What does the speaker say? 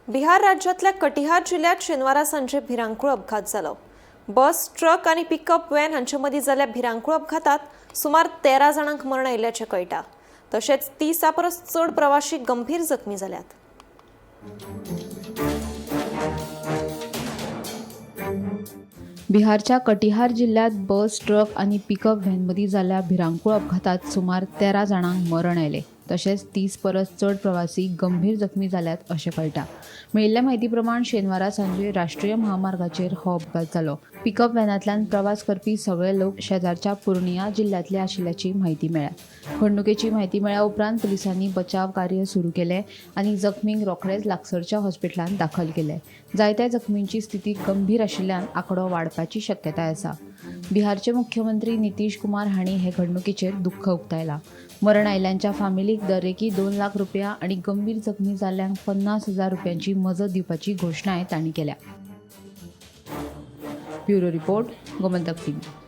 बिहार राज्यातल्या कटिहार जिल्ह्यात शेनवारा सांजे भिरांकूळ अपघात जालो। बस, ट्रक आणि पिकअप व्हॅन हांचे जाल्ल्या भिरांकूळ अपघातात सुमार 13 जाणांक मरण आयिल्ल्याचें कळटा। तशेंच 30 परस चड प्रवाशी गंभीर जखमी जाल्यात। बिहारच्या कटिहार जिल्ह्यात बस, ट्रक आणि पिकअप व्हॅनमध्ये झालेल्या भिरांकूळ अपघातात सुमार 13 जाणांक मरण आयले। तशेंच 30 परस चड प्रवासी गंभीर जखमी जाल्यात अशें कळटा। मेळिल्ल्या म्हायती प्रमाण शेनवारा सांजे राष्ट्रीय महामार्गाचेर हो अपघात जालो। पिकअप व्हॅनांतल्यान प्रवास करपी सगळे लोक शेजारच्या पूर्णिया जिल्ह्यातले आशिल्ल्याची म्हायती मेळ्ळ्या। घडणुकेची म्हायती मेळ्ळ्या उपरांत पुलिसांनी बचाव कार्य सुरू केले आणि जखमींक रोखडेच लागसरच्या हॉस्पिटलांत दाखल केले। जायत्या जखमींची स्थिती गंभीर आशिल्ल्यान आंकडो वाडपाची शक्यताय आसा। बिहारचे मुख्यमंत्री नितीश कुमार हांणी हे घडणुकेचेर दुख्ख उक्तायला। मरण आयिल्ल्यांच्या फामिलीक दरेकी 2 लाख रुपया आणि गंभीर जखमी जाल्ल्यांक 50,000 रुपयांची मजत दिवपाची घोषणाय तांणी केल्या। Bureau report, Gomantak TV.